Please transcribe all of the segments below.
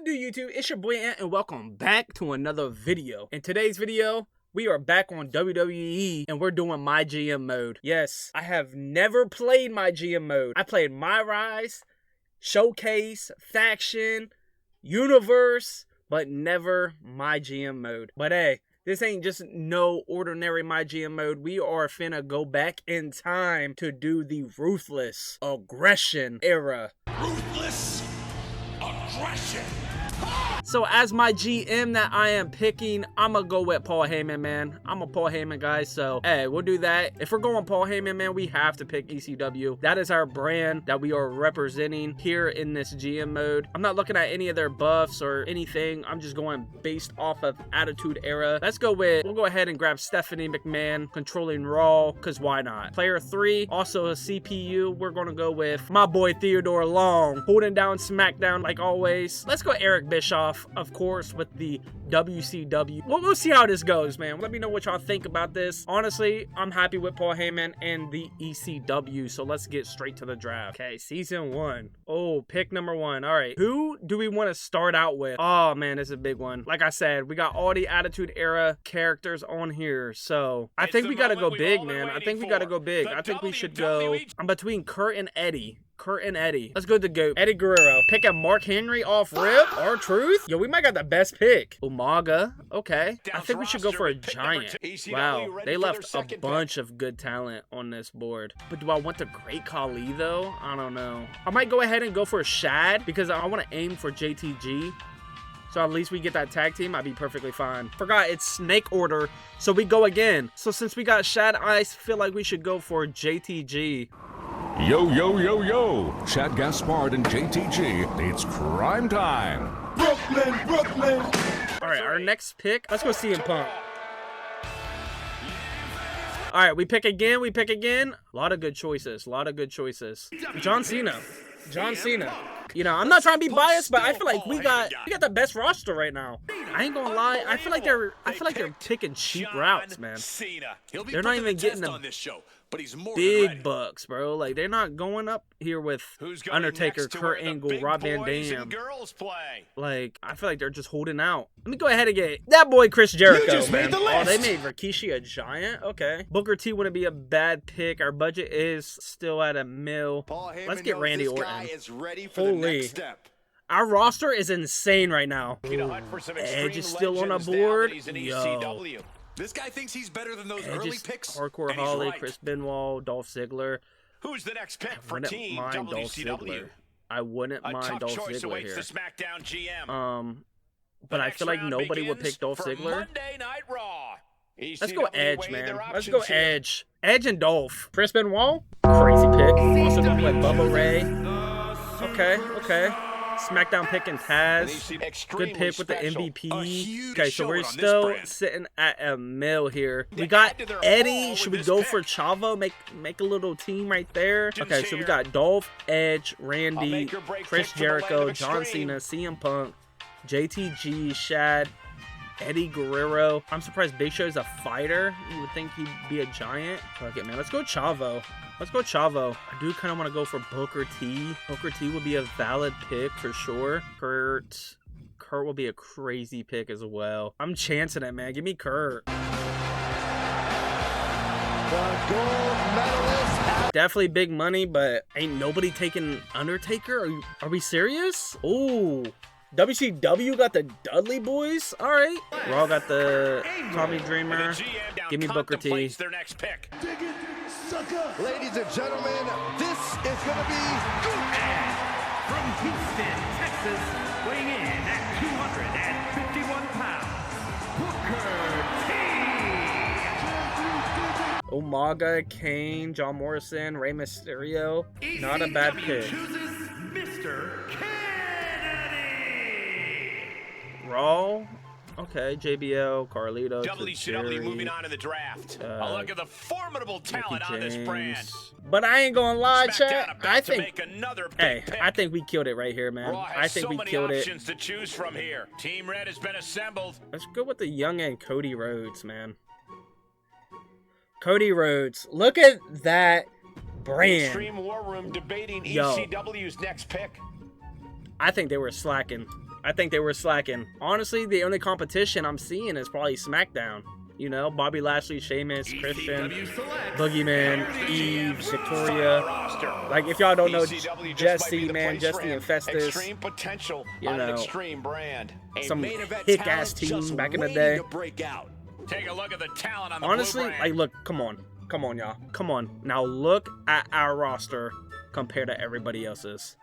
What it do, YouTube? It's your boy Ant, and welcome back to another video. In today's video, we are back on WWE, and we're doing my GM mode. Yes, I have never played my GM mode. I played My Rise, Showcase, Faction, Universe, but never my GM mode. But hey, this ain't just no ordinary my GM mode. We are finna go back in time to do the Ruthless Aggression era. Ruthless Aggression. So as my GM that I am picking, I'm gonna go with Paul Heyman, man. I'm a Paul Heyman guy, so hey, we'll do that. If we're going Paul Heyman, man, we have to pick ECW. That is our brand that we are representing here in this GM mode. I'm not looking at any of their buffs or anything. I'm just going based off of Attitude Era. We'll go ahead and grab Stephanie McMahon, controlling Raw, because why not? Player 3, also a CPU. We're gonna go with my boy Theodore Long, holding down SmackDown like always. Let's go Eric Bischoff, of course, with the WCW. We'll see how this goes, man. Let me know what y'all think about this. Honestly, I'm happy with Paul Heyman and the ECW, so let's get straight to the draft. Okay, season 1. Oh, pick number 1. All right, who do we want to start out with? Oh, man, this is a big one. Like I said, we got all the Attitude Era characters on here, so I think we got to go big, man. I think we got to go big. I think we should go. I'm between Kurt and Eddie. Let's go to the GOAT. Eddie Guerrero. Pick a Mark Henry off rip. R-Truth. Yo, we might got the best pick. Umaga. Okay. I think we should go for a giant. Wow. They left a bunch of good talent on this board. But do I want the Great Khali, though? I don't know. I might go ahead and go for a Shad because I want to aim for JTG. So at least we get that tag team, I'd be perfectly fine. Forgot it's snake order, so we go again. So since we got Shad, I feel like we should go for JTG. Yo, yo, yo, yo. Chad Gaspard and JTG. It's crime time. Brooklyn. All right, our next pick. Let's go CM Punk. All right, we pick again. A lot of good choices. John Cena. You know, I'm not trying to be biased, but I feel like we got the best roster right now. I ain't gonna lie. I feel like they're taking cheap routes, man. They're not even getting the big bucks, bro. Like, they're not going up here with Undertaker, Kurt Angle, Rob Van Dam. Like, I feel like they're just holding out. Let me go ahead and get that boy Chris Jericho, man. Oh, they made Rikishi a giant? Okay. Booker T wouldn't be a bad pick. Our budget is still at $1 million. Let's get Randy Orton. Holy. Our roster is insane right now. Edge is still on the board. Yo. This guy thinks he's better than those Edge early picks. Hardcore Holly, right. Chris Benoit, Dolph Ziggler. Who's the next pick for Team WCW? I wouldn't mind Dolph Ziggler here. The SmackDown GM. But I feel like nobody would pick Dolph Ziggler. Monday Night Raw. Let's go Edge, man. Let's go Edge. Edge and Dolph. Chris Benoit, crazy pick. Also gonna play Bubba Ray. Okay. SmackDown pick and Taz. Good pick with the MVP. Okay, so we're still sitting at $1 million here. We got Eddie. Should we go for Chavo? Make a little team right there. Okay, so we got Dolph, Edge, Randy, Chris Jericho, John Cena, CM Punk, JTG, Shad, Eddie Guerrero. I'm surprised Big Show's a fighter. You would think he'd be a giant. Fuck it, man. Let's go Chavo. I do kind of want to go for Booker T. Booker T would be a valid pick for sure. Kurt will be a crazy pick as well. I'm chancing it, man. Give me Kurt. The gold medalist. Definitely big money, but ain't nobody taking Undertaker. Are we serious? Ooh. WCW got the Dudley Boys. All right. Raw got the Tommy Dreamer. Give me Booker T. Ladies and gentlemen, this is going to be from Houston, Texas, weighing in at 251 pounds, Booker T. Umaga, Kane, John Morrison, Rey Mysterio. Not a bad pick. Chooses Mr. Kennedy. Raw. Okay, JBL, Carlito, WCW moving on in the draft. A look at the formidable talent on this brand. But I ain't gonna lie, chat. I think we killed it right here, man. I think we killed it. To choose from here. Team Red has been assembled. Let's go with the young and Cody Rhodes, man. Cody Rhodes. Look at that brand. Extreme War Room debating ECW's next pick. I think they were slacking. I think they were slacking. Honestly, the only competition I'm seeing is probably SmackDown. You know, Bobby Lashley, Sheamus, Christian, Boogeyman, Eve, Victoria. Like, if y'all don't know Jesse, man, Jesse and Festus, Extreme potential you on an know, extreme brand. some hick-ass team back in the day. Take a look at the talent on the Honestly, blue brand. like, look, come on, y'all. Come on. Now look at our roster compared to everybody else's.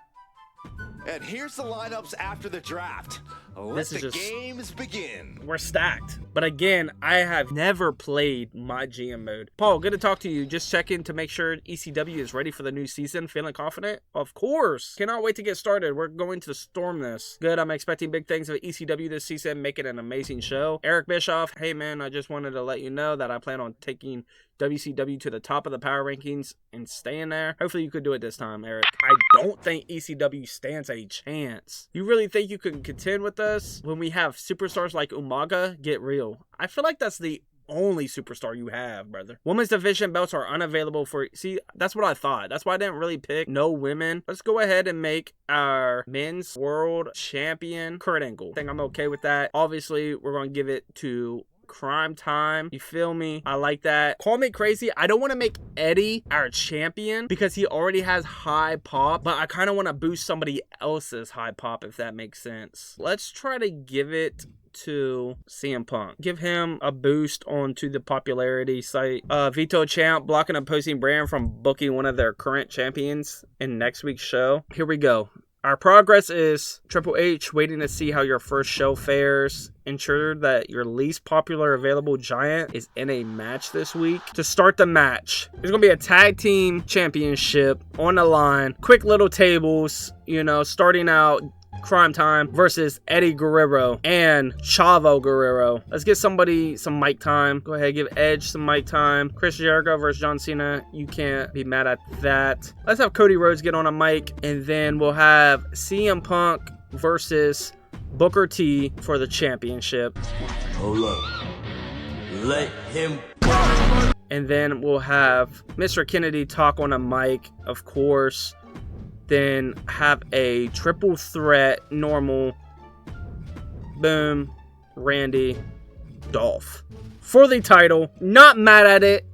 And here's the lineups after the draft. Let the games begin. We're stacked. But again, I have never played my GM mode. Paul, good to talk to you. Just checking to make sure ECW is ready for the new season. Feeling confident? Of course. Cannot wait to get started. We're going to storm this. Good. I'm expecting big things of ECW this season. Make it an amazing show. Eric Bischoff. Hey, man, I just wanted to let you know that I plan on taking WCW to the top of the power rankings and staying there. Hopefully you could do it this time, Eric. I don't think ECW stands a chance. You really think you can contend with us when we have superstars like Umaga? Get real. I feel like that's the only superstar you have, brother. Women's division belts are unavailable for... See, that's what I thought. That's why I didn't really pick no women. Let's go ahead and make our men's world champion Kurt Angle. I think I'm okay with that. Obviously, we're going to give it to Crime Time. You feel me? I like that. Call me crazy. I don't want to make Eddie our champion because he already has high pop, but I kind of want to boost somebody else's high pop, if that makes sense. Let's try to give it to CM Punk. Give him a boost onto the popularity site. Veto Champ blocking opposing brand from booking one of their current champions in next week's show. Here we go. Our progress is Triple H waiting to see how your first show fares. Ensure that your least popular available giant is in a match this week. To start the match, there's going to be a tag team championship on the line. Quick little tables, you know, starting out Crime Time versus Eddie Guerrero and Chavo Guerrero. Let's get somebody some mic time. Go ahead, give Edge some mic time. Chris Jericho versus John Cena. You can't be mad at that. Let's have Cody Rhodes get on a mic, and then we'll have CM Punk versus Booker T for the championship. Hold up. Let him... And then we'll have Mr. Kennedy talk on a mic, of course. Then have a triple threat, normal, boom, Randy, Dolph. For the title, not mad at it.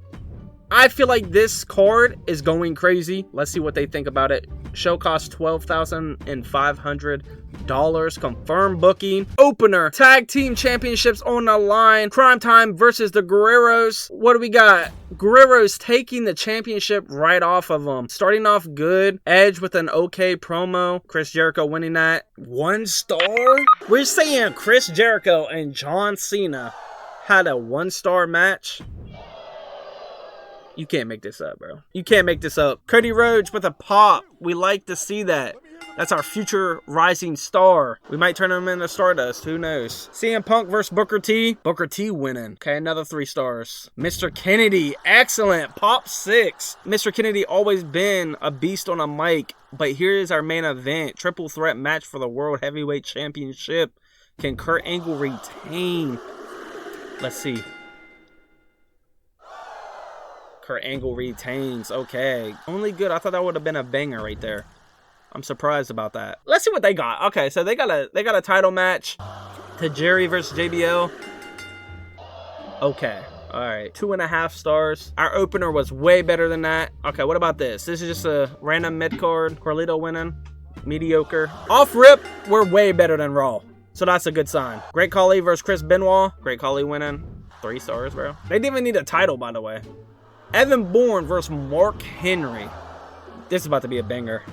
I feel like this card is going crazy. Let's see what they think about it. Show cost $12,500. Confirmed booking. Opener. Tag team championships on the line. Crime Time versus the Guerreros. What do we got? Guerreros taking the championship right off of them. Starting off good. Edge with an okay promo. Chris Jericho winning that. 1 star? We're saying Chris Jericho and John Cena had a 1-star match. You can't make this up, bro. You can't make this up. Cody Rhodes with a pop. We like to see that. That's our future rising star. We might turn him into Stardust. Who knows? CM Punk versus Booker T. Booker T winning. Okay, another 3 stars. Mr. Kennedy. Excellent. Pop 6. Mr. Kennedy always been a beast on a mic. But here is our main event. Triple threat match for the World Heavyweight Championship. Can Kurt Angle retain? Let's see. Kurt Angle retains. Okay. Only good. I thought that would have been a banger right there. I'm surprised about that. Let's see what they got. Okay, so they got a title match. Tajiri versus JBL. Okay. Alright. 2.5 stars. Our opener was way better than that. Okay, what about this? This is just a random mid-card. Carlito winning. Mediocre. Off rip, we're way better than Raw. So that's a good sign. Great Khali versus Chris Benoit. Great Khali winning. 3 stars, bro. They didn't even need a title, by the way. Evan Bourne versus Mark Henry. This is about to be a banger.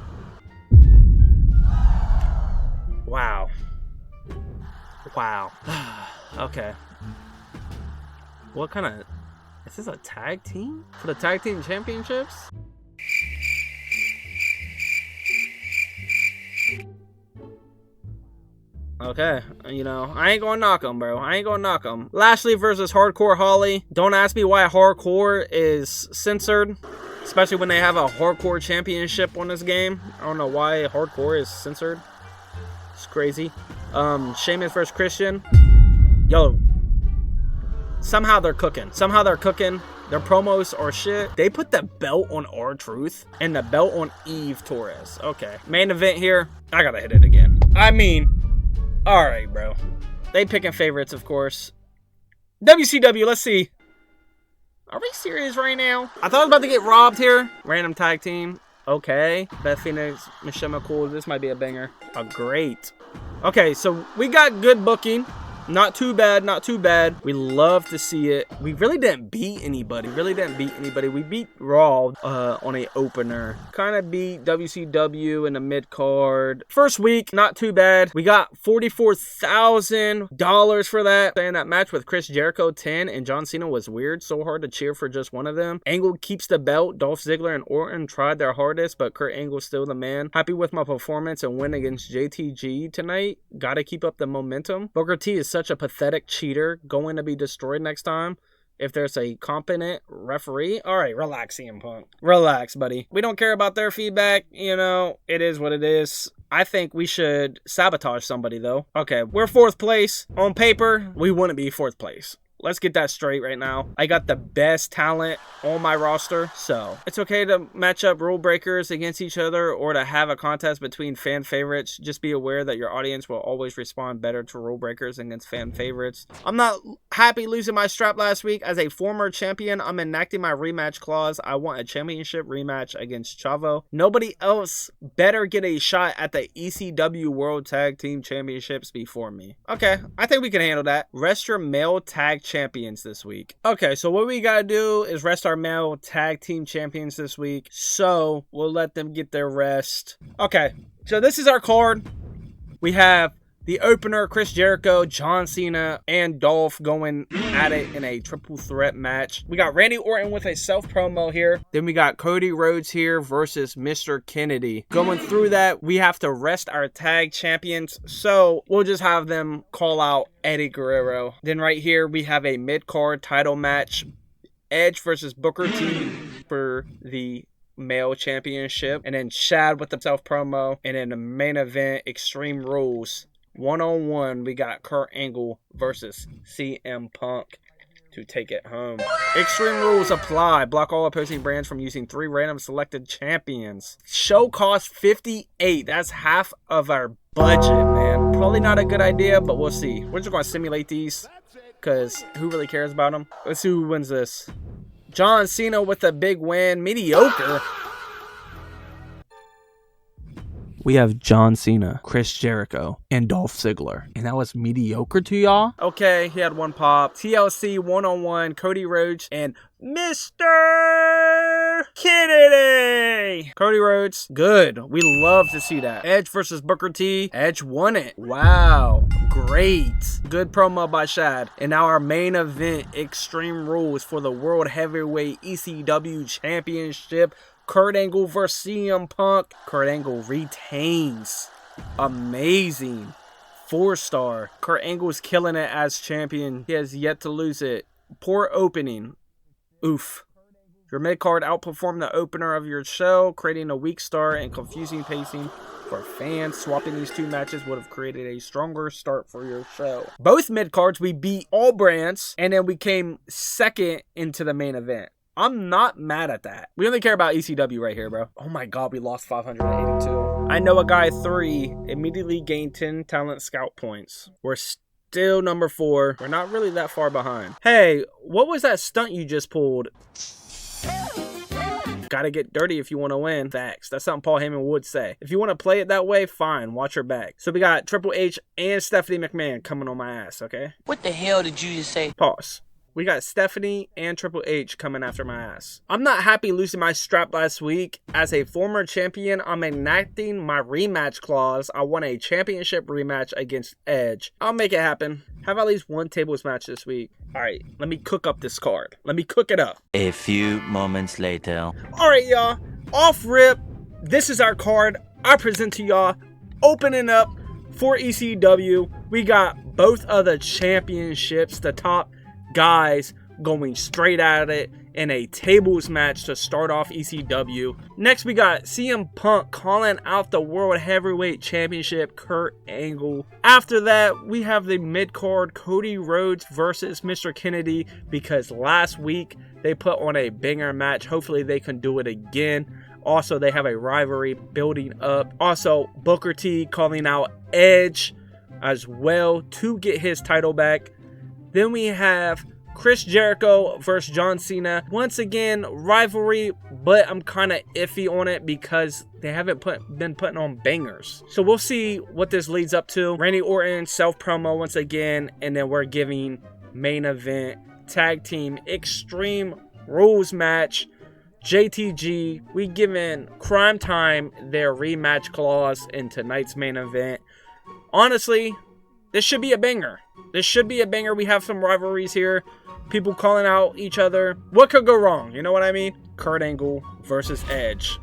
Wow. Wow. Okay. What kind of... Is this a tag team? For the tag team championships? Okay, you know, I ain't gonna knock him, bro. I ain't gonna knock him. Lashley versus Hardcore Holly. Don't ask me why Hardcore is censored, especially when they have a Hardcore championship on this game. I don't know why Hardcore is censored. It's crazy. Sheamus versus Christian. Yo, somehow they're cooking. Somehow they're cooking. Their promos are shit. They put the belt on R-Truth and the belt on Eve Torres. Okay, main event here. I gotta hit it again. I mean, All right, bro. They picking favorites, of course. WCW, let's see. Are we serious right now? I thought I was about to get robbed here. Random tag team. Okay. Beth Phoenix, Michelle McCool. This might be a banger. Oh, great. Okay, so we got good booking. Not too bad, not too bad. We love to see it. We really didn't beat anybody. We beat Raw on a opener. Kind of beat WCW in the mid-card. First week, not too bad. We got $44,000 for that. Saying that match with Chris Jericho 10 and John Cena was weird. So hard to cheer for just one of them. Angle keeps the belt. Dolph Ziggler and Orton tried their hardest, but Kurt Angle's still the man. Happy with my performance and win against JTG tonight. Gotta keep up the momentum. Booker T is such a pathetic cheater, going to be destroyed next time if there's a competent referee. All right, relax, CM Punk. Relax, buddy. We don't care about their feedback. You know, it is what it is. I think we should sabotage somebody, though. Okay, we're 4th place. On paper, we wouldn't be 4th place. Let's get that straight right now. I got the best talent on my roster, so it's okay to match up rule breakers against each other or to have a contest between fan favorites. Just be aware that your audience will always respond better to rule breakers against fan favorites. I'm not happy losing my strap last week. As a former champion, I'm enacting my rematch clause. I want a championship rematch against Chavo. Nobody else better get a shot at the ECW World Tag Team Championships before me. Okay, I think we can handle that. Rest your male tag champions this week. Okay, so what we gotta do is rest our male tag team champions this week. So we'll let them get their rest. Okay, so this is our card. We have the opener, Chris Jericho, John Cena, and Dolph going at it in a triple threat match. We got Randy Orton with a self-promo here. Then we got Cody Rhodes here versus Mr. Kennedy. Going through that, we have to rest our tag champions. So we'll just have them call out Eddie Guerrero. Then right here, we have a mid-card title match. Edge versus Booker T for the male championship. And then Shad with the self-promo. And then the main event, Extreme Rules. 1-on-1, we got Kurt Angle versus CM Punk to take it home. Extreme rules apply. Block all opposing brands from using 3 random selected champions. Show cost $58. That's half of our budget, man. Probably not a good idea, but we'll see. We're just going to simulate these because who really cares about them? Let's see who wins this. John Cena with a big win. Mediocre. We have John Cena, Chris Jericho, and Dolph Ziggler. And that was mediocre to y'all? Okay, he had 1 pop. TLC 1-on-1, Cody Rhodes, and Mr. Kennedy. Cody Rhodes, good. We love to see that. Edge versus Booker T. Edge won it. Wow. Great. Good promo by Shad. And now our main event, Extreme Rules for the World Heavyweight ECW Championship. Kurt Angle versus CM Punk. Kurt Angle retains. Amazing. 4-star. Kurt Angle's killing it as champion. He has yet to lose it. Poor opening. Oof. Your mid-card outperformed the opener of your show, creating a weak start and confusing pacing for fans. Swapping these 2 matches would have created a stronger start for your show. Both mid-cards, we beat all brands, and then we came second into the main event. I'm not mad at that. We only care about ECW right here, bro. Oh my god, we lost 582. I know a guy 3 immediately gained 10 talent scout points. We're still number 4. We're not really that far behind. Hey, what was that stunt you just pulled? Gotta get dirty if you want to win. Facts. That's something Paul Heyman would say. If you want to play it that way, fine. Watch your back. So we got Triple H and Stephanie McMahon coming on my ass, okay? What the hell did you just say? Pause. We got Stephanie and Triple H coming after my ass. I'm not happy losing my strap last week. As a former champion, I'm enacting my rematch clause. I want a championship rematch against Edge. I'll make it happen. Have at least 1 tables match this week. All right, let me cook up this card. Let me cook it up. A few moments later. All right, y'all. Off rip. This is our card. I present to y'all. Opening up for ECW. We got both of the championships, the top guys going straight at it in a tables match to start off ECW. Next, we got CM Punk calling out the World Heavyweight Championship, Kurt Angle. After that, we have the mid-card Cody Rhodes versus Mr. Kennedy because last week they put on a banger match. Hopefully they can do it again. Also, they have a rivalry building up. Also, Booker T calling out Edge. as well to get his title back. Then we have Chris Jericho versus John Cena. Once again, rivalry, but I'm kind of iffy on it because they haven't been putting on bangers. So we'll see what this leads up to. Randy Orton self-promo once again, and then we're giving main event tag team Extreme Rules match. JTG, we giving Crime Time their rematch clause in tonight's main event. Honestly, this should be a banger. This should be a banger. We have some rivalries here. People calling out each other. What could go wrong? You know what I mean? Kurt Angle versus Edge.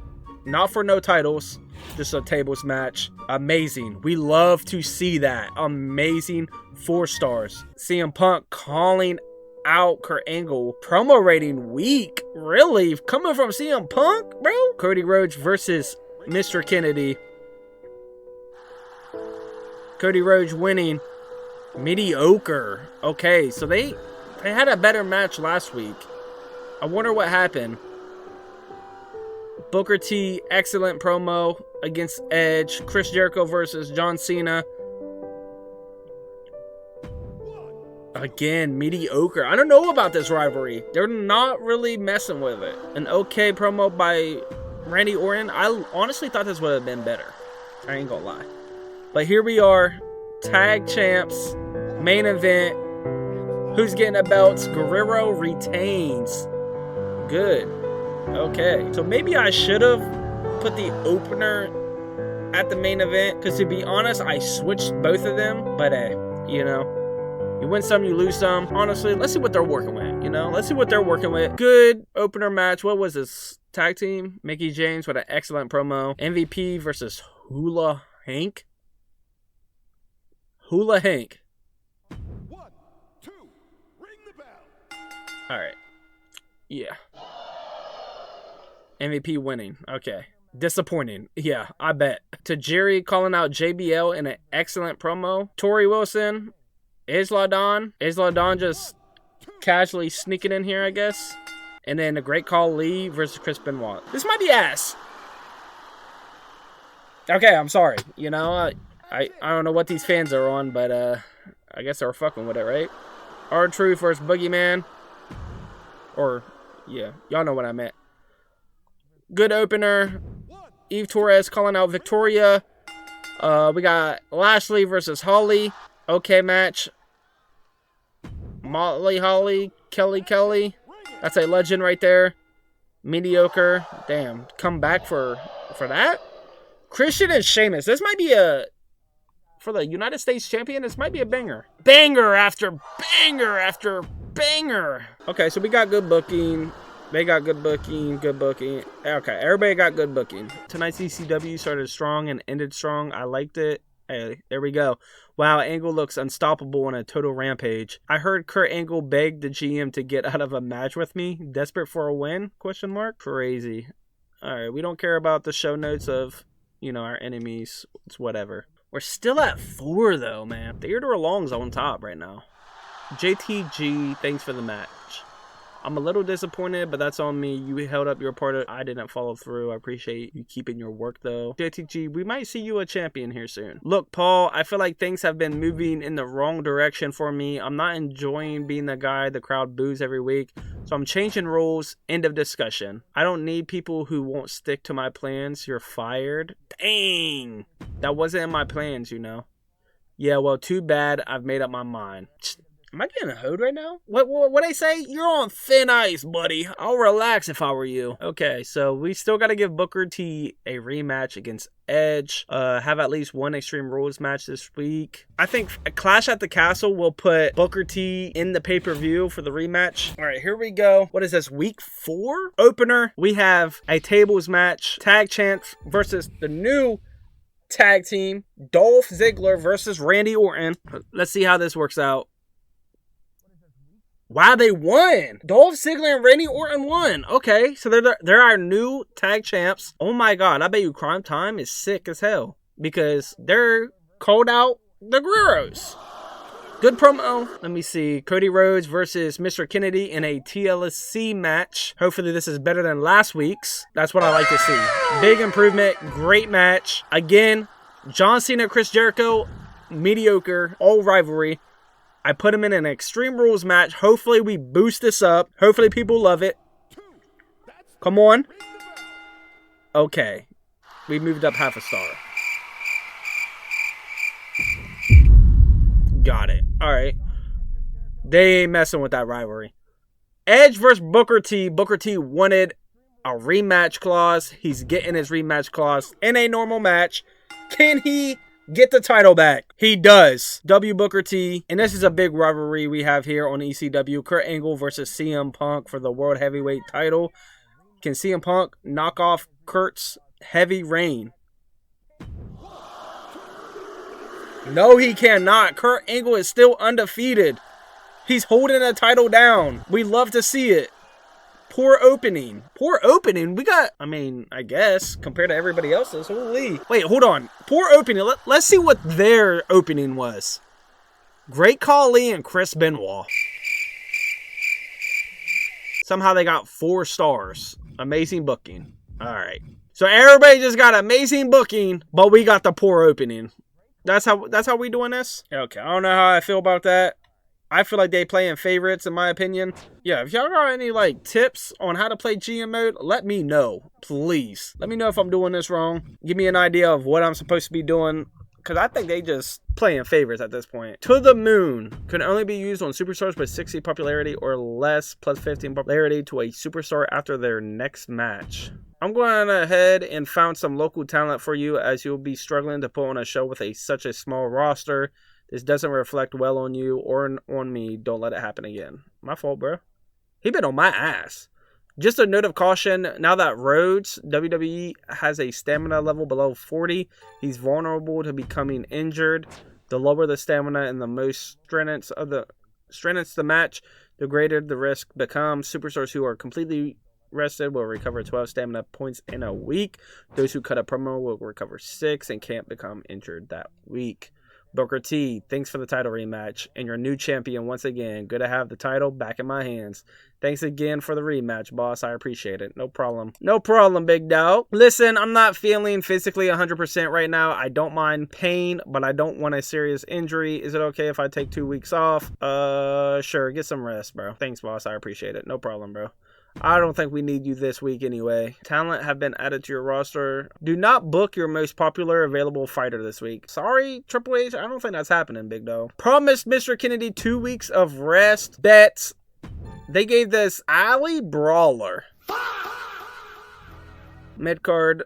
Not for no titles. Just a tables match. Amazing. We love to see that. Amazing. 4 stars. CM Punk calling out Kurt Angle. Promo rating weak. Really? Coming from CM Punk, bro? Cody Rhodes versus Mr. Kennedy. Cody Rhodes winning. Mediocre. Okay, so they had a better match last week. I wonder what happened. Booker T, excellent promo against Edge. Chris Jericho versus John Cena. Again, mediocre. I don't know about this rivalry. They're not really messing with it. An okay promo by Randy Orton. I honestly thought this would have been better. I ain't gonna lie. But here we are. Tag champs. Main event. Who's getting the belts? Guerrero retains. Good. Okay. So maybe I should have put the opener at the main event. Because to be honest, I switched both of them. But you know, you win some, you lose some. Honestly, let's see what they're working with. You know, let's see what they're working with. Good opener match. What was this? Tag team? Mickie James with an excellent promo. MVP versus Hula Hank. Hula Hank. Alright. Yeah. MVP winning. Okay. Disappointing. Yeah, I bet. Tajiri calling out JBL in an excellent promo. Tori Wilson. Isla Dawn. Isla Dawn just casually sneaking in here, I guess. And then the Great Khali Lee versus Chris Benoit. This might be ass. Okay, I'm sorry. You know, I don't know what these fans are on, but I guess they're fucking with it, right? R-Truth versus Boogeyman. Or, yeah, y'all know what I meant. Good opener. Eve Torres calling out Victoria. We got Lashley versus Holly. Okay match. Molly Holly. Kelly. That's a legend right there. Mediocre. Damn. Come back for that? Christian and Sheamus. This might be a... For the United States champion, this might be a banger. Banger after banger after banger. Okay, so we got good booking. They got good booking. Okay, everybody got good booking. Tonight's ECW started strong and ended strong. I liked it. Hey, there we go. Wow, Angle looks unstoppable on a total rampage. I heard Kurt Angle beg the GM to get out of a match with me. Desperate for a win? Question mark. Crazy. Alright, we don't care about the show notes of, you know, our enemies. It's whatever. We're still at 4, though, man. Theodore Long's on top right now. JTG, thanks for the match. I'm a little disappointed, but that's on me. You held up your part. I didn't follow through. I appreciate you keeping your work, though. JTG, we might see you a champion here soon. Look, Paul, I feel like things have been moving in the wrong direction for me. I'm not enjoying being the guy the crowd boos every week, so I'm changing rules. End of discussion. I don't need people who won't stick to my plans. You're fired. Dang. That wasn't in my plans, you know. Yeah, well, too bad. I've made up my mind. Am I getting hoed right now? What I say? You're on thin ice, buddy. I'll relax if I were you. Okay, so we still got to give Booker T a rematch against Edge. Have at least one Extreme Rules match this week. I think Clash at the Castle will put Booker T in the pay-per-view for the rematch. All right, here we go. What is this, week 4? Opener, we have a tables match. Tag champs versus the new tag team. Dolph Ziggler versus Randy Orton. Let's see how this works out. Wow, they won! Dolph Ziggler and Randy Orton won. Okay, so they're our new tag champs. Oh my god, I bet you Crime Time is sick as hell. Because they're called out the Guerreros. Good promo. Let me see. Cody Rhodes versus Mr. Kennedy in a TLC match. Hopefully this is better than last week's. That's what I like to see. Big improvement. Great match. Again, John Cena, Chris Jericho. mediocre, all rivalry. I put him in an Extreme Rules match. Hopefully we boost this up. Hopefully people love it. Come on. Okay. We moved up half a star. Got it. Alright. They ain't messing with that rivalry. Edge versus Booker T. Booker T wanted a rematch clause. He's getting his rematch clause in a normal match. Can he get the title back? He does. W Booker T. And this is a big rivalry we have here on ECW. Kurt Angle versus CM Punk for the World Heavyweight title. Can CM Punk knock off Kurt's heavy reign? No, he cannot. Kurt Angle is still undefeated. He's holding the title down. We love to see it. Poor opening. Poor opening. We got, I mean, I guess, compared to everybody else's. Holy. Wait, hold on. Poor opening. Let's see what their opening was. Great Khali and Chris Benoit. Somehow they got 4 stars. Amazing booking. All right. So everybody just got amazing booking, but we got the poor opening. That's how we doing this? Okay, I don't know how I feel about that. I feel like they playing favorites in my opinion. Yeah, if y'all got any like tips on how to play GM mode, let me know, please. Let me know if I'm doing this wrong. Give me an idea of what I'm supposed to be doing, because I think they just playing favorites at this point. To the Moon can only be used on superstars with 60 popularity or less, plus 15 popularity to a superstar after their next match. I'm going ahead and found some local talent for you, as you'll be struggling to put on a show with such a small roster. This doesn't reflect well on you or on me. Don't let it happen again. My fault, bro. He been on my ass. Just a note of caution, now that Rhodes, WWE has a stamina level below 40, he's vulnerable to becoming injured. The lower the stamina and the most strenuous the match, the greater the risk becomes. Superstars who are completely rested will recover 12 stamina points in a week. Those who cut a promo will recover 6 and can't become injured that week. Booker T, thanks for the title rematch. And your new champion once again. Good to have the title back in my hands. Thanks again for the rematch, boss. I appreciate it. No problem. No problem, big dog. Listen, I'm not feeling physically 100% right now. I don't mind pain, but I don't want a serious injury. Is it okay if I take 2 weeks off? Sure. Get some rest, bro. Thanks, boss. I appreciate it. No problem, bro. I don't think we need you this week anyway. Talent have been added to your roster. Do not book your most popular available fighter this week. Sorry, Triple H. I don't think that's happening, big dog. Promised Mr. Kennedy 2 weeks of rest. Bets. They gave this Ali Brawler. Midcard.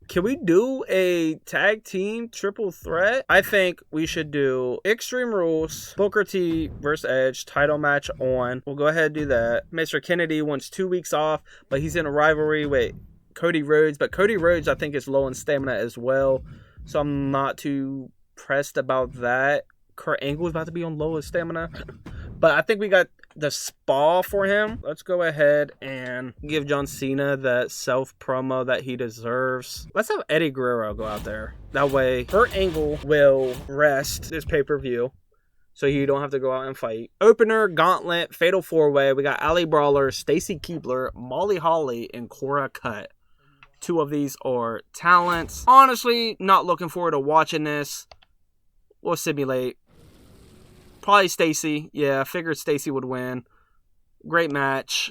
Can we do a tag team triple threat? I think we should do Extreme Rules, Booker T versus Edge, title match on. We'll go ahead and do that. Mr. Kennedy wants 2 weeks off, but he's in a rivalry with Cody Rhodes. But Cody Rhodes, I think, is low in stamina as well. So I'm not too pressed about that. Kurt Angle is about to be on low stamina. But I think we got the spa for him. Let's go ahead and give John Cena that self promo that he deserves. Let's have Eddie Guerrero go out there. That way, Kurt Angle will rest this pay-per-view, so you don't have to go out and fight. Opener, Gauntlet, Fatal 4-Way. We got Ali Brawler, Stacy Keibler, Molly Holly, and Cora Cut. 2 of these are talents. Honestly, not looking forward to watching this. We'll simulate. Probably Stacy. Yeah, I figured Stacy would win. Great match.